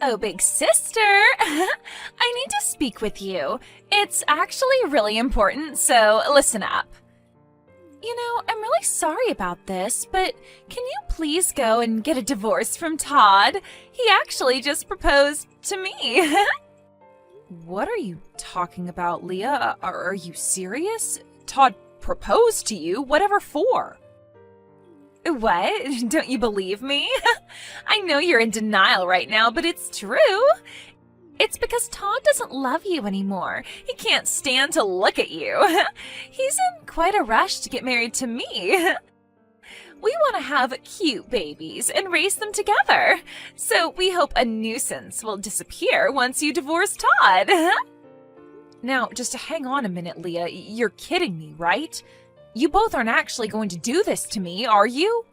Oh, big sister! I need to speak with you. It's actually really important, so listen up. I'm really sorry about this, but can you please go and get a divorce from Todd? He actually just proposed to me. What are you talking about, Leah? Are you serious? Todd proposed to you? Whatever for? What? Don't you believe me? I know you're in denial right now, but it's true. It's because Todd doesn't love you anymore. He can't stand to look at you. He's in quite a rush to get married to me. We want to have cute babies and raise them together. So we hope a nuisance will disappear once you divorce Todd. Now, just hang on a minute, Leah. You're kidding me, right? You both aren't actually going to do this to me, are you?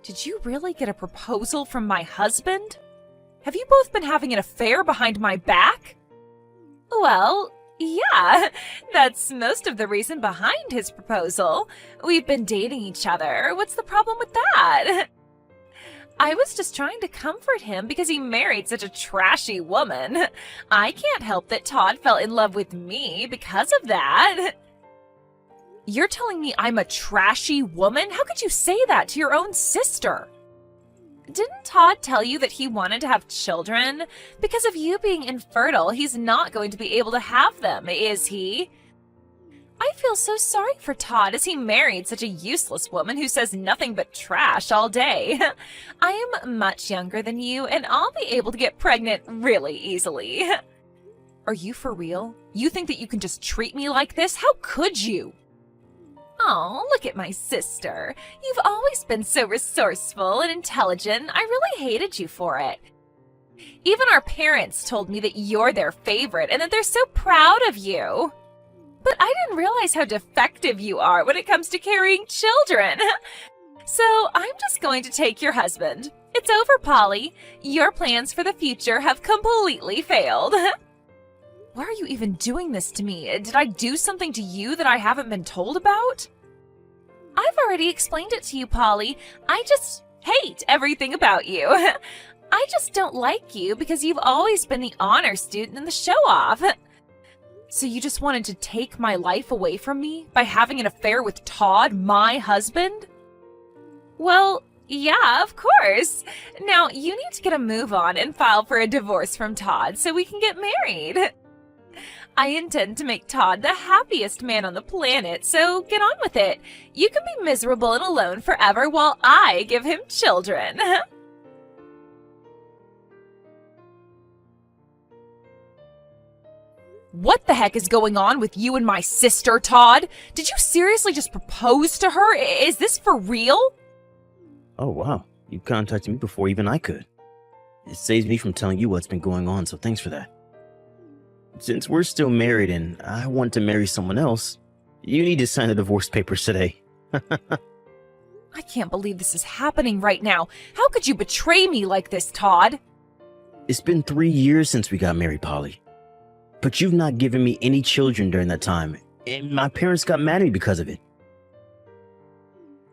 Did you really get a proposal from my husband? Have you both been having an affair behind my back? Well, yeah, that's most of the reason behind his proposal. We've been dating each other. What's the problem with that? I was just trying to comfort him because he married such a trashy woman. I can't help that Todd fell in love with me because of that. You're telling me I'm a trashy woman? How could you say that to your own sister? Didn't Todd tell you that he wanted to have children? Because of you being infertile, he's not going to be able to have them, is he? I feel so sorry for Todd as he married such a useless woman who says nothing but trash all day. I am much younger than you, and I'll be able to get pregnant really easily. Are you for real? You think that you can just treat me like this? How could you? Oh, look at my sister. You've always been so resourceful and intelligent. I really hated you for it. Even our parents told me that you're their favorite and that they're so proud of you. But I didn't realize how defective you are when it comes to carrying children. So I'm just going to take your husband. It's over, Polly. Your plans for the future have completely failed. Why are you even doing this to me? Did I do something to you that I haven't been told about? I've already explained it to you, Polly. I just hate everything about you. I just don't like you because you've always been the honor student and the show-off. So you just wanted to take my life away from me by having an affair with Todd, my husband? Well, yeah, of course. Now, you need to get a move on and file for a divorce from Todd so we can get married. I intend to make Todd the happiest man on the planet, so get on with it. You can be miserable and alone forever while I give him children. What the heck is going on with you and my sister, Todd? Did you seriously just propose to her? Is this for real? Oh, wow. You contacted me before even I could. It saves me from telling you what's been going on, so thanks for that. Since we're still married and I want to marry someone else, you need to sign the divorce papers today. I can't believe this is happening right now. How could you betray me like this, Todd? It's been 3 years since we got married, Polly. But you've not given me any children during that time, and my parents got mad at me because of it.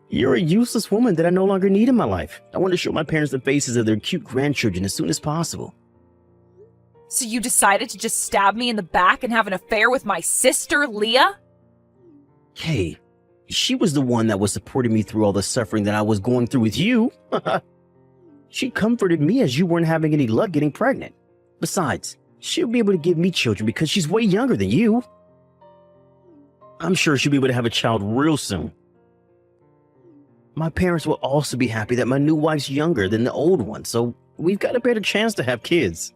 You're a useless woman that I no longer need in my life. I want to show my parents the faces of their cute grandchildren as soon as possible. So you decided to just stab me in the back and have an affair with my sister, Leah? Hey, she was the one that was supporting me through all the suffering that I was going through with you. She comforted me as you weren't having any luck getting pregnant. Besides, she'll be able to give me children because she's way younger than you. I'm sure she'll be able to have a child real soon. My parents will also be happy that my new wife's younger than the old one, so we've got a better chance to have kids.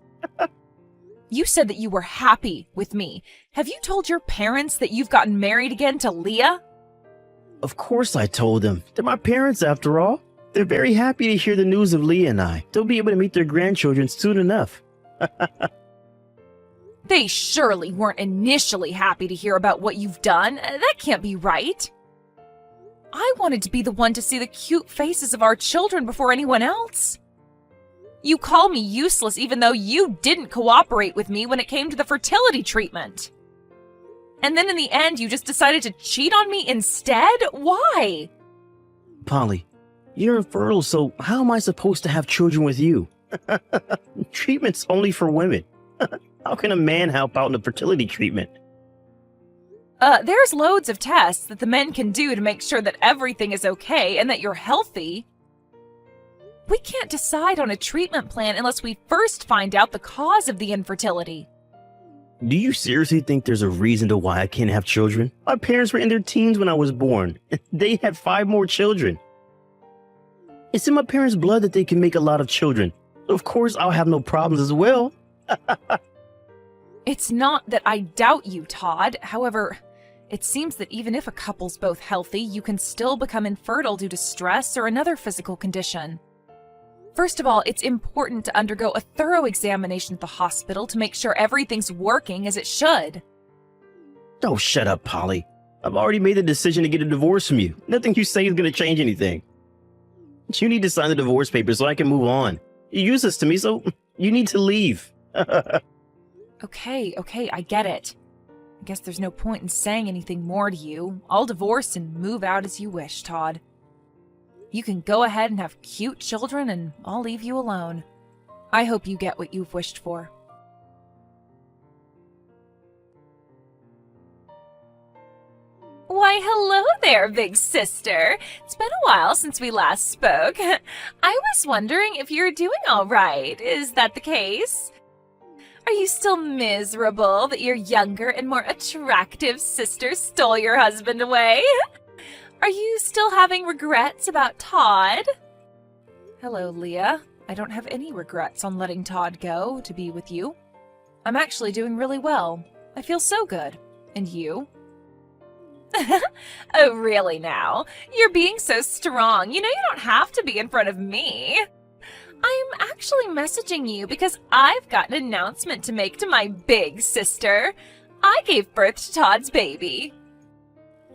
You said that you were happy with me. Have you told your parents that you've gotten married again to Leah? Of course I told them. They're my parents after all. They're very happy to hear the news of Leah and I. They'll be able to meet their grandchildren soon enough. They surely weren't initially happy to hear about what you've done. That can't be right. I wanted to be the one to see the cute faces of our children before anyone else. You call me useless even though you didn't cooperate with me when it came to the fertility treatment. And then in the end, you just decided to cheat on me instead? Why? Polly, you're infertile, so how am I supposed to have children with you? Treatment's only for women. How can a man help out in a fertility treatment? There's loads of tests that the men can do to make sure that everything is okay and that you're healthy. We can't decide on a treatment plan unless we first find out the cause of the infertility. Do you seriously think there's a reason to why I can't have children? My parents were in their teens when I was born. They had 5 more children. It's in my parents' blood that they can make a lot of children. Of course, I'll have no problems as well. It's not that I doubt you, Todd. However, it seems that even if a couple's both healthy, you can still become infertile due to stress or another physical condition. First of all, it's important to undergo a thorough examination at the hospital to make sure everything's working as it should. Oh, shut up, Polly. I've already made the decision to get a divorce from you. Nothing you say is going to change anything. You need to sign the divorce papers so I can move on. You use this to me, so you need to leave. Okay, I get it. I guess there's no point in saying anything more to you. I'll divorce and move out as you wish, Todd. You can go ahead and have cute children, and I'll leave you alone. I hope you get what you've wished for. Why, hello there, big sister. It's been a while since we last spoke. I was wondering if you're doing all right. Is that the case? Are you still miserable that your younger and more attractive sister stole your husband away? Are you still having regrets about Todd? Hello, Leah. I don't have any regrets on letting Todd go to be with you. I'm actually doing really well. I feel so good. And you? Oh, really now? You're being so strong. You know you don't have to be in front of me. I'm actually messaging you because I've got an announcement to make to my big sister. I gave birth to Todd's baby.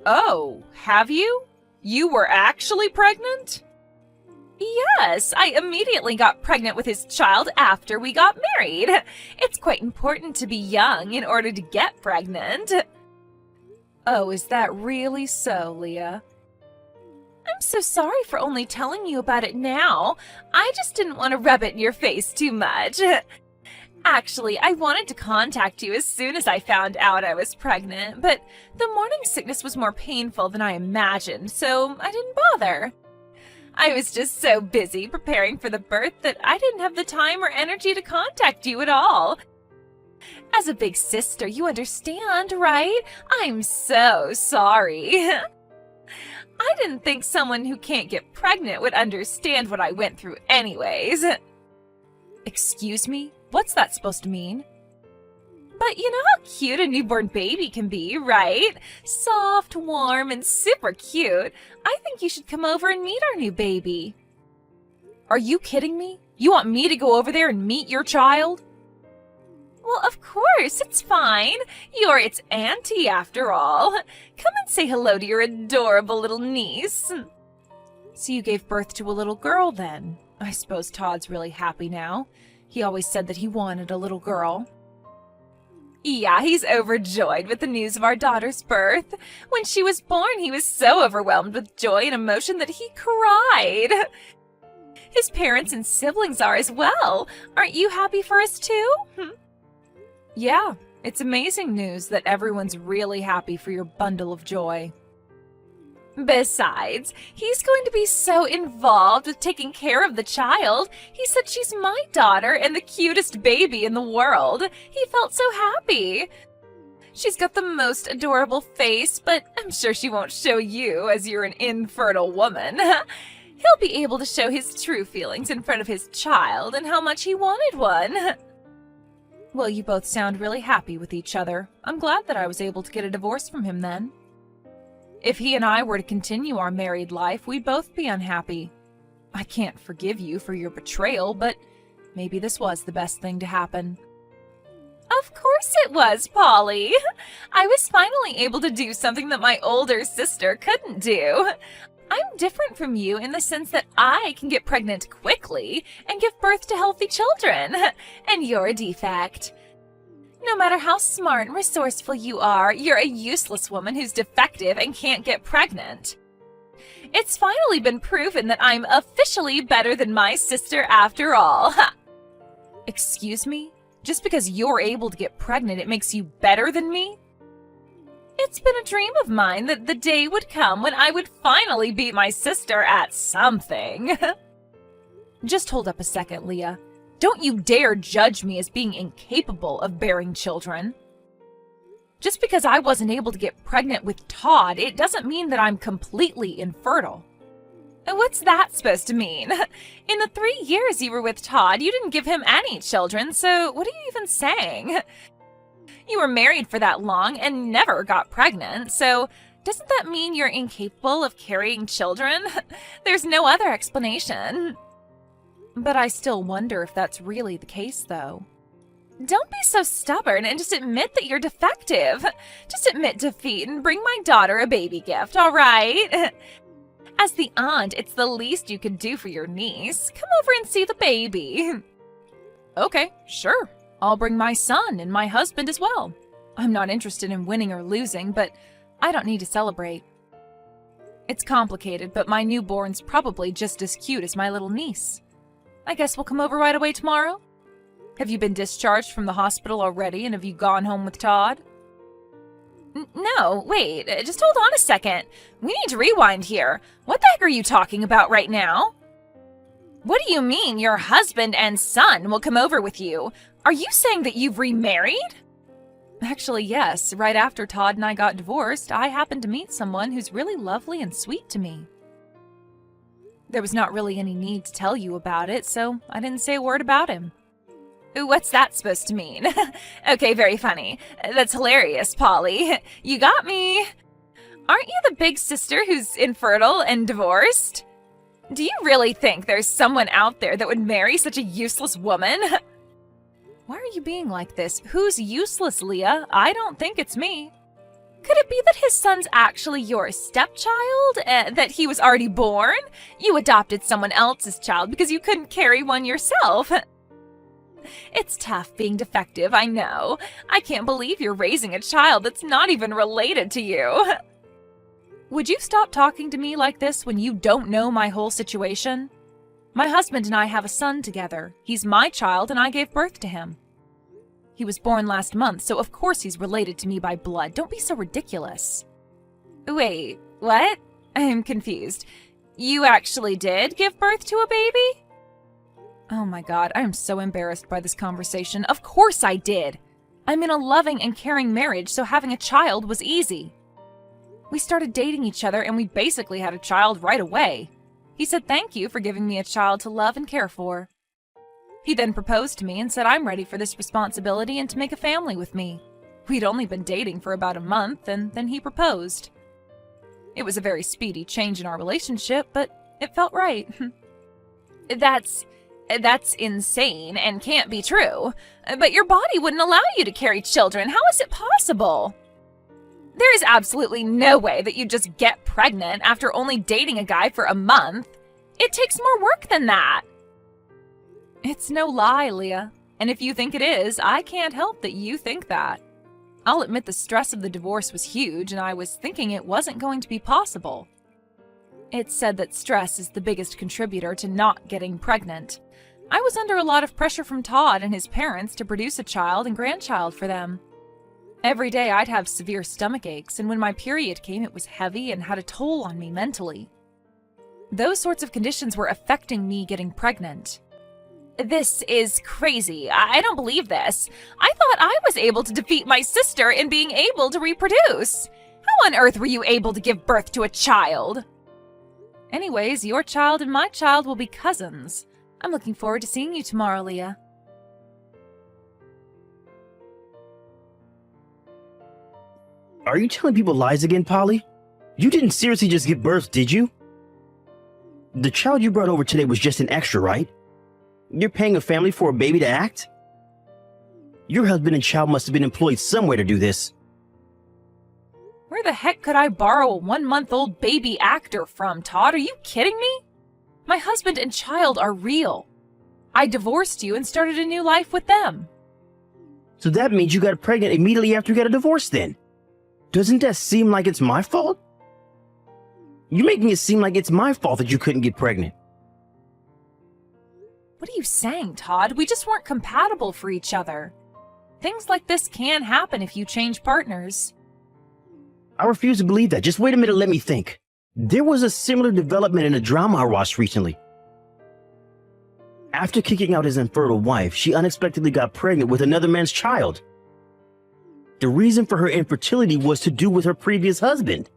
Oh, have you? You were actually pregnant? Yes, I immediately got pregnant with his child after we got married. It's quite important to be young in order to get pregnant. Oh, is that really so, Leah? I'm so sorry for only telling you about it now. I just didn't want to rub it in your face too much. Actually, I wanted to contact you as soon as I found out I was pregnant, but the morning sickness was more painful than I imagined, so I didn't bother. I was just so busy preparing for the birth that I didn't have the time or energy to contact you at all. As a big sister, you understand, right? I'm so sorry. I didn't think someone who can't get pregnant would understand what I went through anyways. Excuse me? What's that supposed to mean? But you know how cute a newborn baby can be, right? Soft, warm, and super cute. I think you should come over and meet our new baby. Are you kidding me? You want me to go over there and meet your child? Well, of course, it's fine. You're its auntie, after all. Come and say hello to your adorable little niece. So you gave birth to a little girl, then? I suppose Todd's really happy now. He always said that he wanted a little girl. Yeah, he's overjoyed with the news of our daughter's birth. When she was born, he was so overwhelmed with joy and emotion that he cried. His parents and siblings are as well. Aren't you happy for us, too? Yeah, it's amazing news that everyone's really happy for your bundle of joy. Besides, he's going to be so involved with taking care of the child. He said she's my daughter and the cutest baby in the world. He felt so happy. She's got the most adorable face, but I'm sure she won't show you as you're an infertile woman. He'll be able to show his true feelings in front of his child and how much he wanted one. Well, you both sound really happy with each other. I'm glad that I was able to get a divorce from him then. If he and I were to continue our married life, we'd both be unhappy. I can't forgive you for your betrayal, but maybe this was the best thing to happen. Of course it was, Polly. I was finally able to do something that my older sister couldn't do. I'm different from you in the sense that I can get pregnant quickly and give birth to healthy children, and you're a defect. No matter how smart and resourceful you are, you're a useless woman who's defective and can't get pregnant. It's finally been proven that I'm officially better than my sister after all. Excuse me? Just because you're able to get pregnant, it makes you better than me? It's been a dream of mine that the day would come when I would finally beat my sister at something. Just hold up a second, Leah. Don't you dare judge me as being incapable of bearing children. Just because I wasn't able to get pregnant with Todd, it doesn't mean that I'm completely infertile. What's that supposed to mean? In the 3 years you were with Todd, you didn't give him any children, so what are you even saying? You were married for that long and never got pregnant, so doesn't that mean you're incapable of carrying children? There's no other explanation. But I still wonder if that's really the case, though. Don't be so stubborn and just admit that you're defective. Just admit defeat and bring my daughter a baby gift, all right? As the aunt, it's the least you could do for your niece. Come over and see the baby. Okay, sure. I'll bring my son and my husband as well. I'm not interested in winning or losing, but I don't need to celebrate. It's complicated, but my newborn's probably just as cute as my little niece. I guess we'll come over right away tomorrow? Have you been discharged from the hospital already, and have you gone home with Todd? No, wait, just hold on a second. We need to rewind here. What the heck are you talking about right now? What do you mean your husband and son will come over with you? Are you saying that you've remarried? Actually, yes. Right after Todd and I got divorced, I happened to meet someone who's really lovely and sweet to me. There was not really any need to tell you about it, so I didn't say a word about him. What's that supposed to mean? Okay, very funny. That's hilarious, Polly. You got me. Aren't you the big sister who's infertile and divorced? Do you really think there's someone out there that would marry such a useless woman? Why are you being like this? Who's useless, Leah? I don't think it's me. Could it be that his son's actually your stepchild? That he was already born? You adopted someone else's child because you couldn't carry one yourself. It's tough being defective, I know. I can't believe you're raising a child that's not even related to you. Would you stop talking to me like this when you don't know my whole situation? My husband and I have a son together. He's my child and I gave birth to him. He was born last month, so of course he's related to me by blood. Don't be so ridiculous. Wait, what? I'm confused. You actually did give birth to a baby? Oh my god, I am so embarrassed by this conversation. Of course I did. I'm in a loving and caring marriage, so having a child was easy. We started dating each other and we basically had a child right away. He said thank you for giving me a child to love and care for. He then proposed to me and said I'm ready for this responsibility and to make a family with me. We'd only been dating for about a month and then he proposed. It was a very speedy change in our relationship, but it felt right. That's insane and can't be true. But your body wouldn't allow you to carry children. How is it possible? There is absolutely no way that you just get pregnant after only dating a guy for a month. It takes more work than that. It's no lie, Leah. And if you think it is, I can't help that you think that. I'll admit the stress of the divorce was huge, and I was thinking it wasn't going to be possible. It's said that stress is the biggest contributor to not getting pregnant. I was under a lot of pressure from Todd and his parents to produce a child and grandchild for them. Every day I'd have severe stomach aches, and when my period came, it was heavy and had a toll on me mentally. Those sorts of conditions were affecting me getting pregnant. This is crazy. I don't believe this. I thought I was able to defeat my sister in being able to reproduce. How on earth were you able to give birth to a child? Anyways, your child and my child will be cousins. I'm looking forward to seeing you tomorrow, Leah. Are you telling people lies again, Polly? You didn't seriously just give birth, did you? The child you brought over today was just an extra, right? You're paying a family for a baby to act? Your husband and child must have been employed somewhere to do this. Where the heck could I borrow a 1-month-old baby actor from, Todd? Are you kidding me? My husband and child are real. I divorced you and started a new life with them. So that means you got pregnant immediately after you got a divorce then? Doesn't that seem like it's my fault? You're making it seem like it's my fault that you couldn't get pregnant. What are you saying, Todd? We just weren't compatible for each other. Things like this can happen if you change partners. I refuse to believe that. Just wait a minute, let me think. There was a similar development in a drama I watched recently. After kicking out his infertile wife, she unexpectedly got pregnant with another man's child. The reason for her infertility was to do with her previous husband.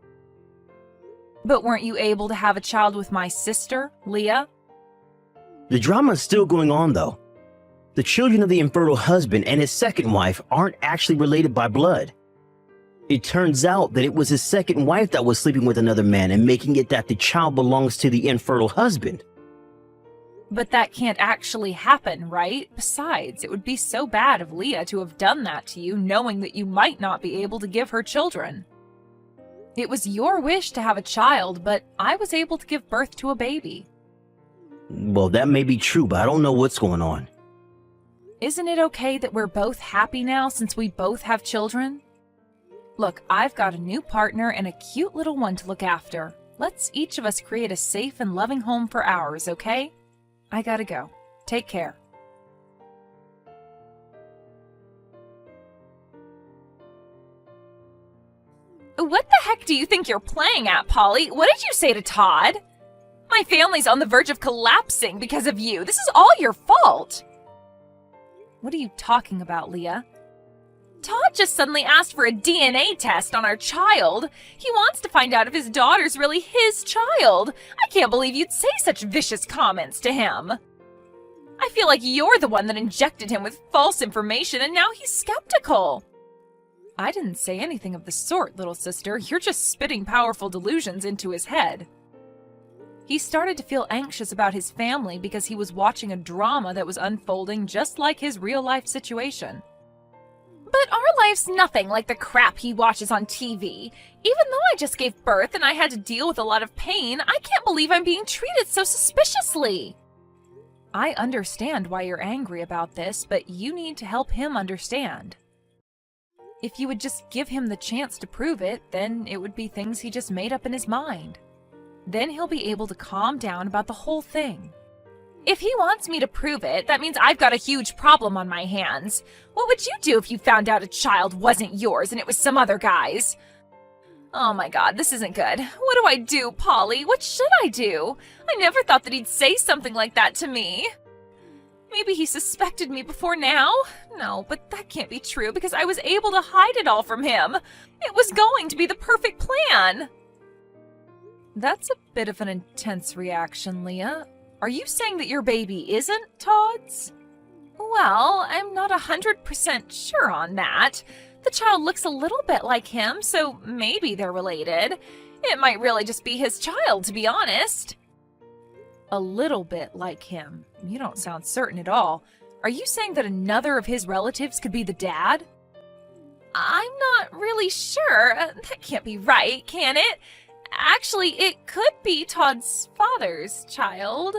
But weren't you able to have a child with my sister, Leah? The drama is still going on, though. The children of the infertile husband and his second wife aren't actually related by blood. It turns out that it was his second wife that was sleeping with another man and making it that the child belongs to the infertile husband. But that can't actually happen, right? Besides, it would be so bad of Leah to have done that to you, knowing that you might not be able to give her children. It was your wish to have a child, but I was able to give birth to a baby. Well, that may be true, but I don't know what's going on. Isn't it okay that we're both happy now since we both have children? Look, I've got a new partner and a cute little one to look after. Let's each of us create a safe and loving home for ours, okay? I gotta go. Take care. What the heck do you think you're playing at, Polly? What did you say to Todd? My family's on the verge of collapsing because of you. This is all your fault. What are you talking about, Leah? Todd just suddenly asked for a DNA test on our child. He wants to find out if his daughter's really his child. I can't believe you'd say such vicious comments to him. I feel like you're the one that injected him with false information and now he's skeptical. I didn't say anything of the sort, little sister. You're just spitting powerful delusions into his head. He started to feel anxious about his family because he was watching a drama that was unfolding just like his real-life situation. But our life's nothing like the crap he watches on TV. Even though I just gave birth and I had to deal with a lot of pain, I can't believe I'm being treated so suspiciously. I understand why you're angry about this, but you need to help him understand. If you would just give him the chance to prove it, then it would be things he just made up in his mind. Then he'll be able to calm down about the whole thing. If he wants me to prove it, that means I've got a huge problem on my hands. What would you do if you found out a child wasn't yours and it was some other guy's? Oh my god, this isn't good. What do I do, Polly? What should I do? I never thought that he'd say something like that to me. Maybe he suspected me before now? No, but that can't be true because I was able to hide it all from him. It was going to be the perfect plan. That's a bit of an intense reaction, Leah. Are you saying that your baby isn't Todd's? Well, I'm not 100% sure on that. The child looks a little bit like him, so maybe they're related. It might really just be his child, to be honest. A little bit like him? You don't sound certain at all. Are you saying that another of his relatives could be the dad? I'm not really sure. That can't be right, can it? Actually, it could be Todd's father's child.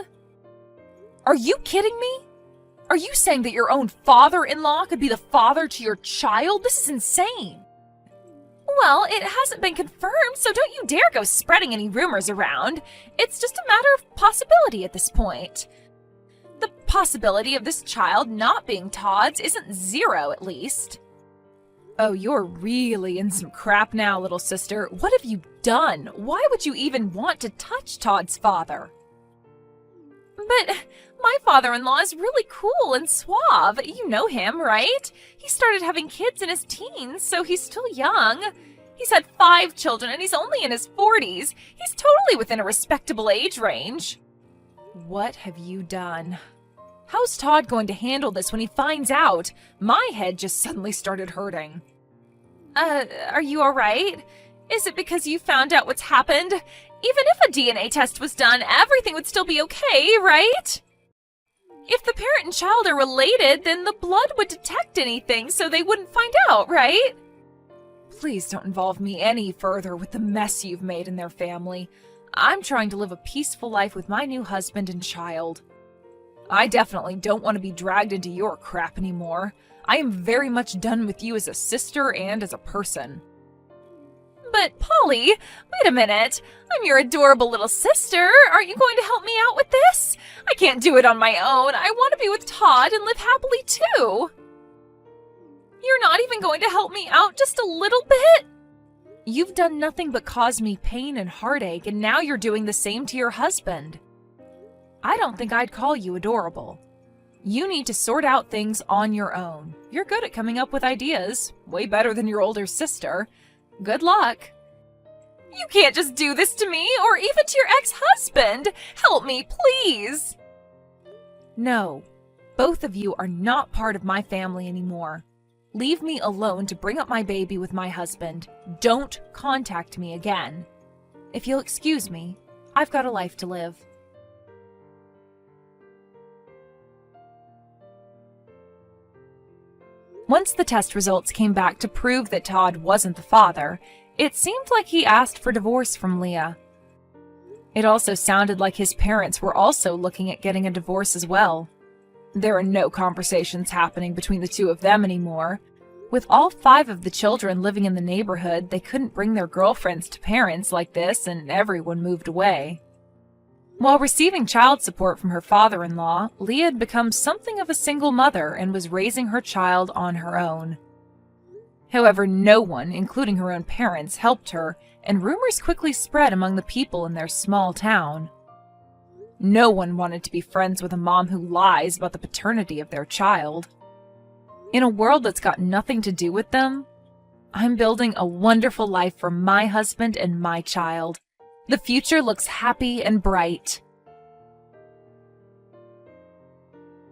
Are you kidding me? Are you saying that your own father-in-law could be the father to your child? This is insane. Well, it hasn't been confirmed, so don't you dare go spreading any rumors around. It's just a matter of possibility at this point. The possibility of this child not being Todd's isn't zero, at least. Oh, you're really in some crap now, little sister. What have you done? Why would you even want to touch Todd's father? But my father-in-law is really cool and suave. You know him, right? He started having kids in his teens, so he's still young. He's had 5 children and he's only in his 40s. He's totally within a respectable age range. What have you done? How's Todd going to handle this when he finds out? My head just suddenly started hurting. Are you alright? Is it because you found out what's happened? Even if a DNA test was done, everything would still be okay, right? If the parent and child are related, then the blood would detect anything so they wouldn't find out, right? Please don't involve me any further with the mess you've made in their family. I'm trying to live a peaceful life with my new husband and child. I definitely don't want to be dragged into your crap anymore. I am very much done with you as a sister and as a person. But, Polly, wait a minute. I'm your adorable little sister. Aren't you going to help me out with this? I can't do it on my own. I want to be with Todd and live happily too. You're not even going to help me out just a little bit? You've done nothing but cause me pain and heartache, and now you're doing the same to your husband. I don't think I'd call you adorable. You need to sort out things on your own. You're good at coming up with ideas, way better than your older sister. Good luck. You can't just do this to me, or even to your ex-husband. Help me, please. No, both of you are not part of my family anymore. Leave me alone to bring up my baby with my husband. Don't contact me again. If you'll excuse me, I've got a life to live. Once the test results came back to prove that Todd wasn't the father, it seemed like he asked for divorce from Leah. It also sounded like his parents were also looking at getting a divorce as well. There are no conversations happening between the two of them anymore. With all 5 of the children living in the neighborhood, they couldn't bring their girlfriends to parents like this, and everyone moved away. While receiving child support from her father-in-law, Leah had become something of a single mother and was raising her child on her own. However, no one, including her own parents, helped her, and rumors quickly spread among the people in their small town. No one wanted to be friends with a mom who lies about the paternity of their child. In a world that's got nothing to do with them, I'm building a wonderful life for my husband and my child. The future looks happy and bright.